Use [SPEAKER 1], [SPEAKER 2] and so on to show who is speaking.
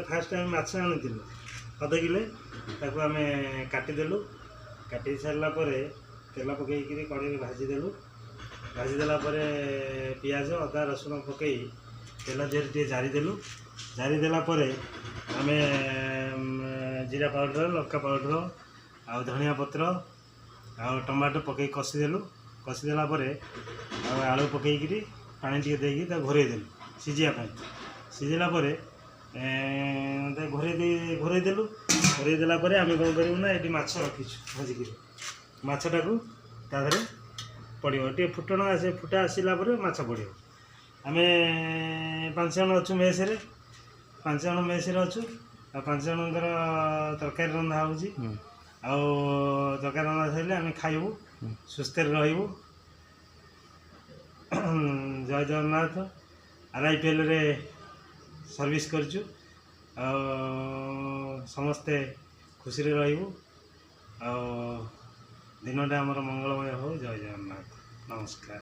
[SPEAKER 1] Fast आम माछ आनी अध किले ताको आम काटिदेलु काटि सारापर तेल पकईकि कड़े भाजीदेलु भाजीदेला पियाज अदा रसुण पकई तेल देहरे जारीदेलु जारीदेला आम जीरा पाउडर लंका पाउडर आ धनिया पत्र आ टमाटो पकई कषिदेलु कषिदेला आलू पकईकि पानी टे देकी घोरईदेलु सीझापी सीझेला घोरईदेलु घोरईदेला आम कौन करूँ ना ये माछ रखीचु भाजिक माछटा को ताधे पड़ो टे फुटण आसे फुटा आसला माछ पड़ो आम 5 जन अच्छु मेस 5 जन मेस अच्छु आ 5 जनकर तरकारी रंधा हो तरकारी रंधा सारे आम खाइबू सुस्थ रही जय जगन्नाथ RIPL रे सर्विस करचु समस्ते खुशी रे रहिबू आ दिनटा आमर मंगलमय हो जय जगन्नाथ नमस्कार।